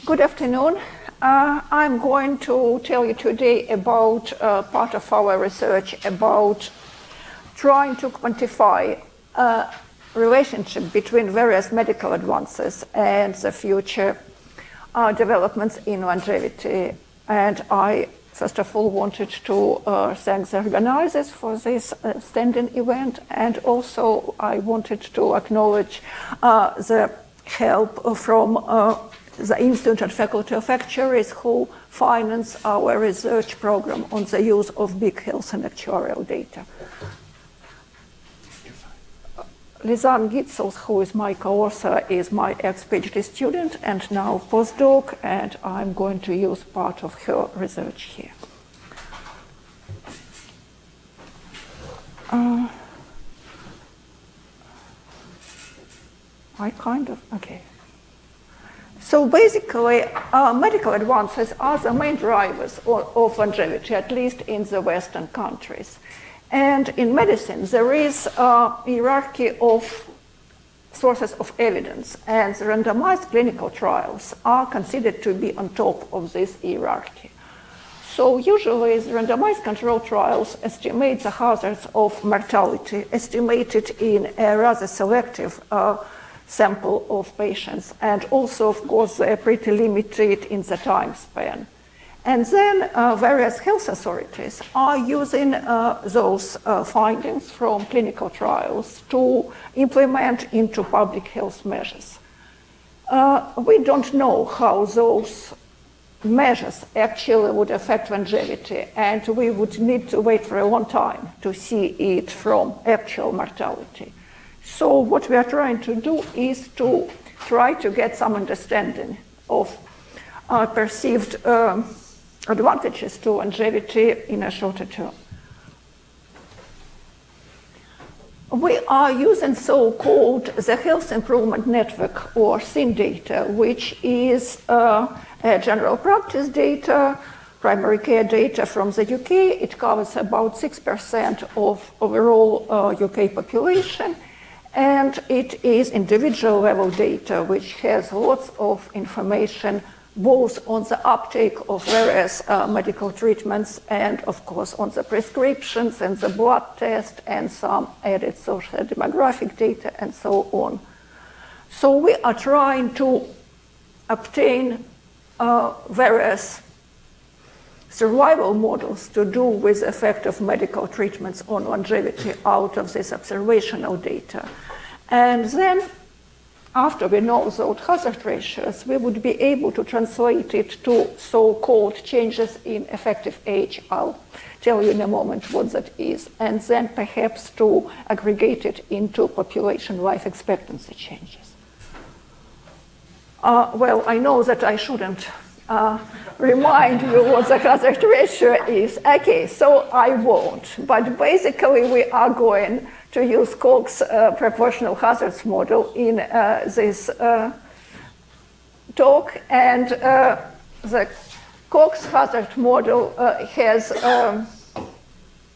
Good afternoon. I'm going to tell you today about part of our research about trying to quantify a relationship between various medical advances and the future developments in longevity. And I, first of all, wanted to thank the organizers for this standing event, and also I wanted to acknowledge the help from the Institute and Faculty of Actuaries who finance our research program on the use of big health and actuarial data. Lizanne Gitzels, who is my co-author, is my ex-PhD student and now postdoc, and I'm going to use part of her research here. Okay. So basically, medical advances are the main drivers of longevity, at least in the Western countries. And in medicine, there is a hierarchy of sources of evidence, and the randomized clinical trials are considered to be on top of this hierarchy. So usually, the randomized control trials estimate the hazards of mortality, estimated in a rather selective sample of patients, and also, of course, they're pretty limited in the time span. And then various health authorities are using those findings from clinical trials to implement into public health measures. We don't know how those measures actually would affect longevity, and we would need to wait for a long time to see it from actual mortality. So what we are trying to do is to try to get some understanding of perceived advantages to longevity in a shorter term. We are using so-called the Health Improvement Network, or SIN data, which is a general practice data, primary care data from the UK. It covers about 6% of overall UK population. And it is individual level data, which has lots of information, both on the uptake of various medical treatments and, of course, on the prescriptions and the blood test and some added social demographic data and so on. So we are trying to obtain various survival models to do with the effect of medical treatments on longevity out of this observational data. And then, after we know those hazard ratios, we would be able to translate it to so-called changes in effective age. I'll tell you in a moment what that is. And then perhaps to aggregate it into population life expectancy changes. Well, I know that I shouldn't remind you what the hazard ratio is. Okay, so I won't. But basically, we are going to use Koch's proportional hazards model in this talk. And the Koch's hazard model has a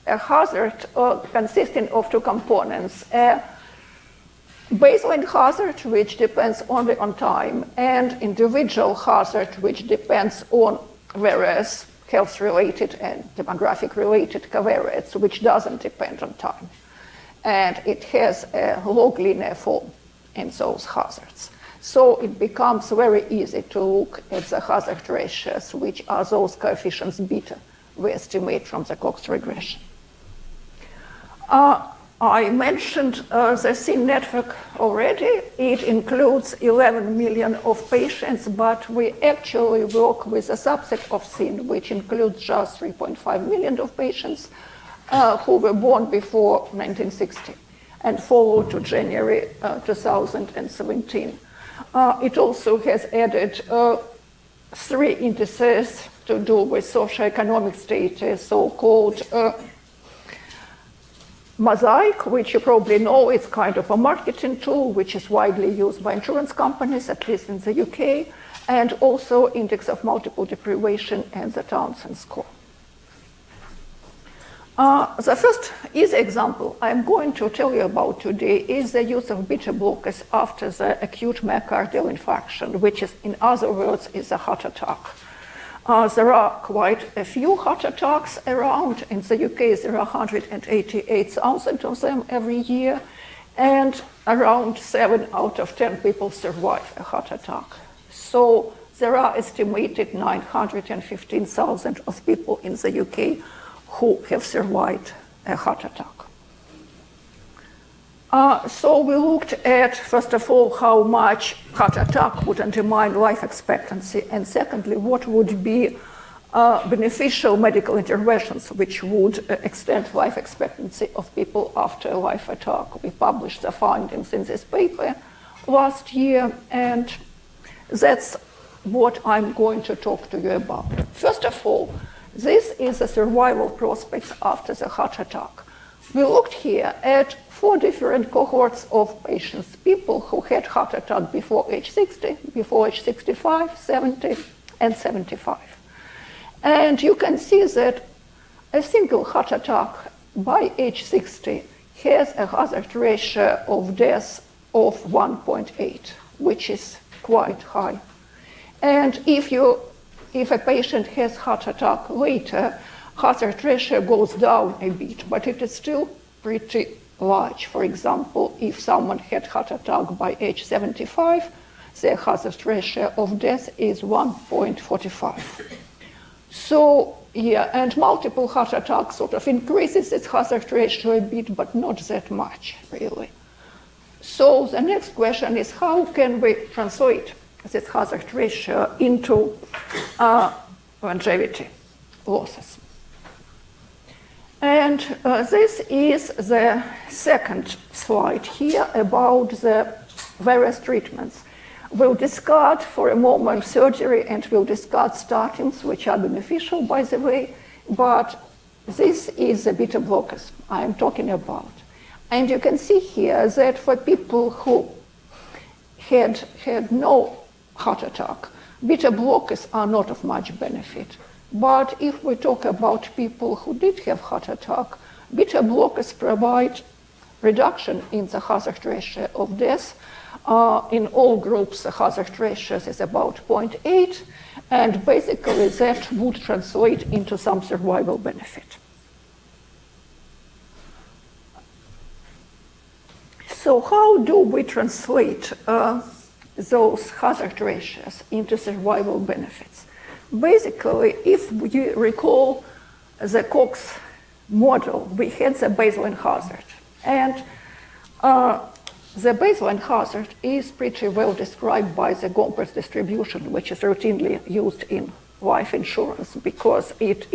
hazard consisting of two components. Baseline hazard, which depends only on time, and individual hazard, which depends on various health-related and demographic-related covariates, which doesn't depend on time. And it has a log linear form in those hazards. So it becomes very easy to look at the hazard ratios, which are those coefficients beta we estimate from the Koch's regression. I mentioned the SIN network already. It includes 11 million of patients, but we actually work with a subset of SIN, which includes just 3.5 million of patients who were born before 1960 and follow to January 2017. It also has added 3 indices to do with socioeconomic status, so-called Mosaic, which you probably know is kind of a marketing tool, which is widely used by insurance companies, at least in the UK, and also Index of Multiple Deprivation and the Townsend score. The first easy example I'm going to tell you about today is the use of beta blockers after the acute myocardial infarction, which is, in other words, is a heart attack. There are quite a few heart attacks around. In the UK, there are 188,000 of them every year, and around 7 out of 10 people survive a heart attack. So there are estimated 915,000 of people in the UK who have survived a heart attack. So we looked at, first of all, how much heart attack would undermine life expectancy, and secondly, what would be beneficial medical interventions which would extend life expectancy of people after a life attack. We published the findings in this paper last year, and that's what I'm going to talk to you about. First of all, this is the survival prospects after the heart attack. We looked here at 4 different cohorts of patients, people who had heart attack before age 60, before age 65, 70, and 75. And you can see that a single heart attack by age 60 has a hazard ratio of death of 1.8, which is quite high. And if a patient has heart attack later, hazard ratio goes down a bit, but it is still pretty large. For example, if someone had heart attack by age 75, their hazard ratio of death is 1.45. So, yeah, and multiple heart attacks sort of increases its hazard ratio a bit, but not that much, really. So the next question is, how can we translate this hazard ratio into longevity losses? And this is the second slide here about the various treatments. We'll discard for a moment surgery, and we'll discard statins, which are beneficial, by the way, but this is the beta blockers I'm talking about. And you can see here that for people who had no heart attack, beta blockers are not of much benefit. But if we talk about people who did have heart attack, beta blockers provide reduction in the hazard ratio of death. In all groups, the hazard ratio is about 0.8, and basically that would translate into some survival benefit. So how do we translate those hazard ratios into survival benefits? Basically, if you recall the Cox model, we had the baseline hazard. And the baseline hazard is pretty well described by the Gompertz distribution, which is routinely used in life insurance because it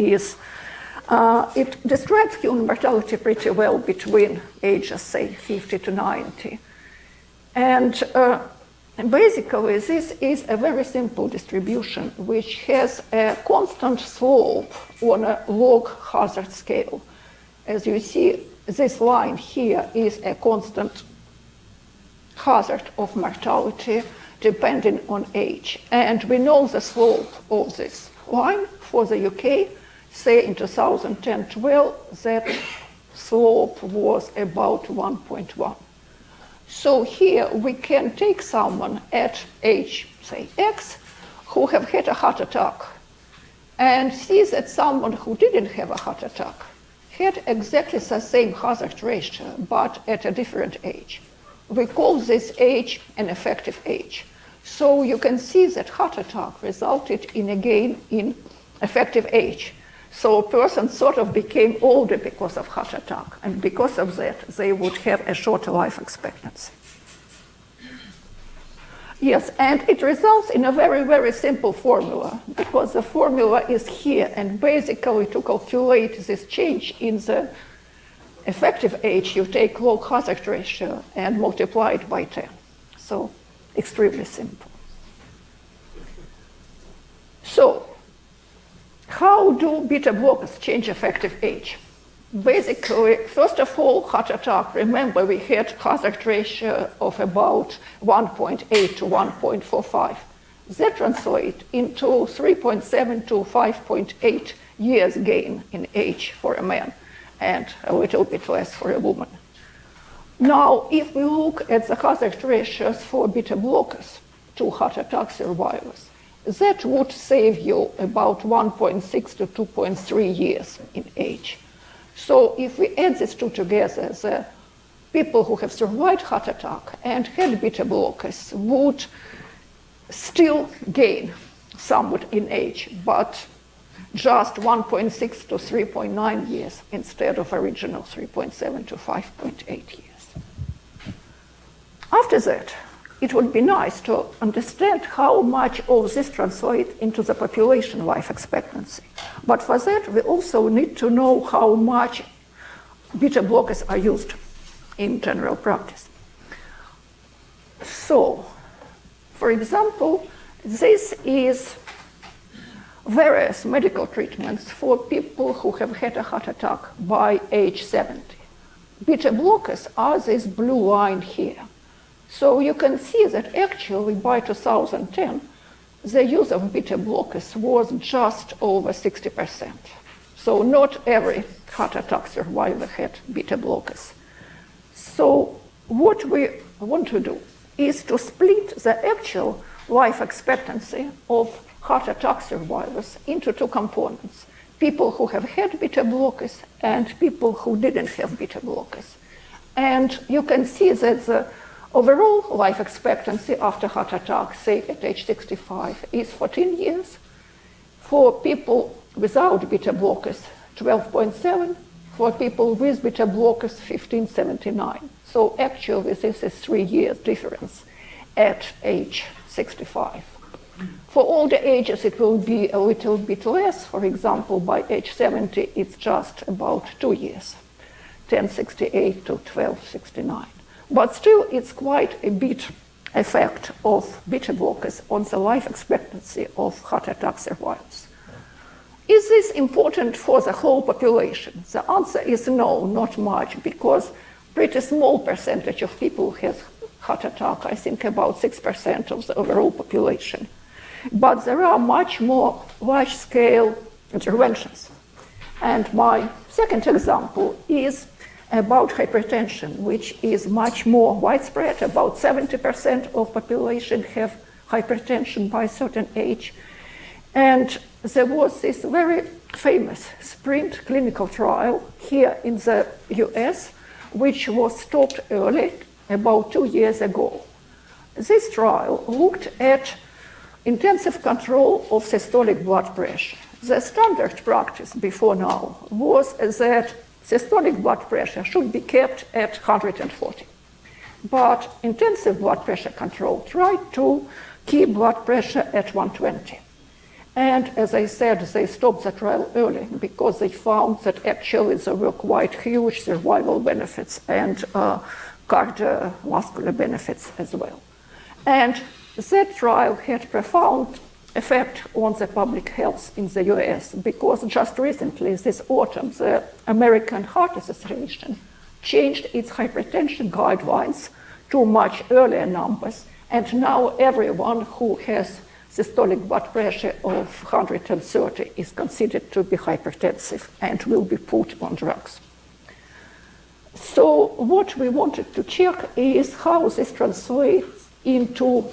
describes human mortality pretty well between ages, say, 50 to 90. And basically, this is a very simple distribution which has a constant slope on a log hazard scale. As you see, this line here is a constant hazard of mortality depending on age. And we know the slope of this line for the UK. Say in 2010-12, that slope was about 1.1. So here we can take someone at age, say, X, who have had a heart attack, and see that someone who didn't have a heart attack had exactly the same hazard ratio, but at a different age. We call this age an effective age. So you can see that heart attack resulted in a gain in effective age. So a person sort of became older because of heart attack, and because of that, they would have a shorter life expectancy. Yes, and it results in a very, very simple formula, because the formula is here, and basically to calculate this change in the effective age, you take log hazard ratio and multiply it by 10. So extremely simple. So how do beta blockers change effective age? Basically, first of all, heart attack, remember we had hazard ratio of about 1.8 to 1.45. That translates into 3.7 to 5.8 years gain in age for a man. and a little bit less for a woman. Now, if we look at the hazard ratios for beta blockers to heart attack survivors, that would save you about 1.6 to 2.3 years in age. So if we add these two together, the people who have survived heart attack and had beta blockers would still gain somewhat in age, but just 1.6 to 3.9 years instead of original 3.7 to 5.8 years. After that, it would be nice to understand how much of this translates into the population life expectancy. But for that, we also need to know how much beta blockers are used in general practice. So, for example, this is various medical treatments for people who have had a heart attack by age 70. Beta blockers are this blue line here. So you can see that actually by 2010, the use of beta blockers was just over 60%. So not every heart attack survivor had beta blockers. So what we want to do is to split the actual life expectancy of heart attack survivors into two components: people who have had beta blockers and people who didn't have beta blockers. And you can see that the overall life expectancy after heart attack, say at age 65, is 14 years. For people without beta blockers, 12.7. For people with beta blockers, 15.79. So actually, this is 3 years difference at age 65. For older ages, it will be a little bit less. For example, by age 70, it's just about 2 years, 10.68 to 12.69. But still, it's quite a bit effect of beta blockers on the life expectancy of heart attack survivors. Is this important for the whole population? The answer is no, not much, because pretty small percentage of people has heart attack, I think about 6% of the overall population. But there are much more large-scale interventions. And my second example is about hypertension, which is much more widespread. About 70% of population have hypertension by a certain age. And there was this very famous SPRINT clinical trial here in the US, which was stopped early, about 2 years ago. This trial looked at intensive control of systolic blood pressure. The standard practice before now was that systolic blood pressure should be kept at 140. But intensive blood pressure control tried to keep blood pressure at 120. And as I said, they stopped the trial early because they found that actually there were quite huge survival benefits and cardiovascular benefits as well. And that trial had profound effect on the public health in the US because just recently, this autumn, the American Heart Association changed its hypertension guidelines to much earlier numbers. And now everyone who has systolic blood pressure of 130 is considered to be hypertensive and will be put on drugs. So what we wanted to check is how this translates into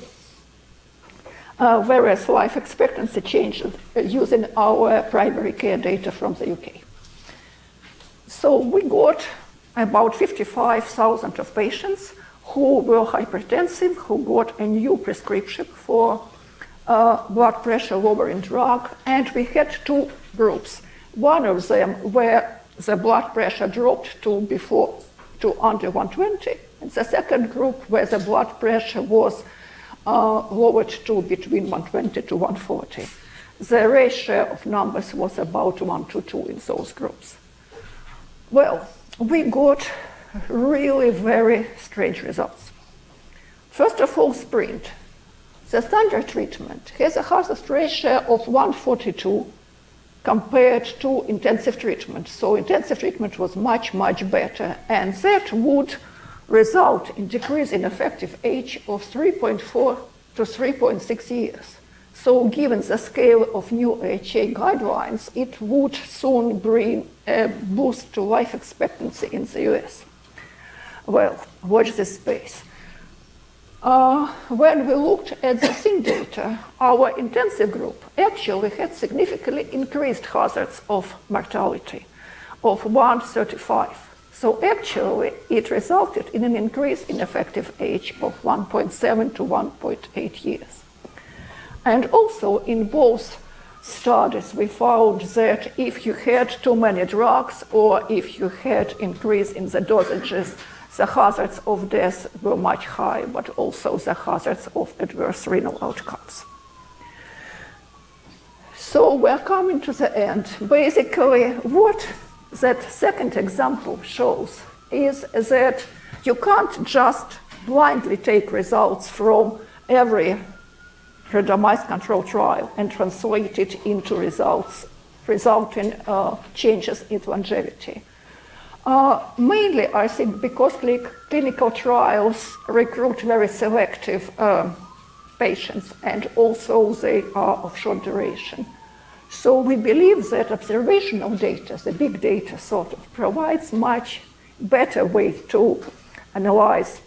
various life expectancy changes using our primary care data from the UK. So we got about 55,000 of patients who were hypertensive, who got a new prescription for blood pressure lowering drug, and we had two groups. One of them where the blood pressure dropped to under 120, and the second group where the blood pressure was lowered to between 120 to 140. The ratio of numbers was about 1 to 2 in those groups. Well, we got really very strange results. First of all, SPRINT. The standard treatment has a hazard ratio of 142 compared to intensive treatment. So intensive treatment was much, much better, and that would result in decrease in effective age of 3.4 to 3.6 years. So given the scale of new AHA guidelines, it would soon bring a boost to life expectancy in the US. Well, watch this space. When we looked at the same data, our intensive group actually had significantly increased hazards of mortality of 135. So actually, it resulted in an increase in effective age of 1.7 to 1.8 years. And also in both studies, we found that if you had too many drugs or if you had increase in the dosages, the hazards of death were much higher, but also the hazards of adverse renal outcomes. So we're coming to the end. Basically, what that second example shows is that you can't just blindly take results from every randomized control trial and translate it into results resulting changes in longevity. Mainly, I think, because clinical trials recruit very selective patients, and also they are of short duration. So we believe that observational data, the big data sort of, provides much better way to analyze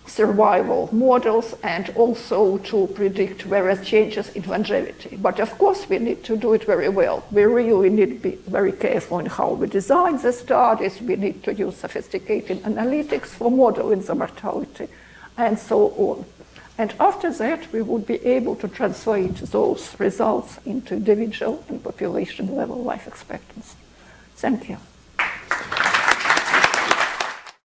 survival models and also to predict various changes in longevity. But of course, we need to do it very well. We really need to be very careful in how we design the studies. We need to use sophisticated analytics for modeling the mortality and so on. And after that, we would be able to translate those results into individual and population level life expectancy. Thank you.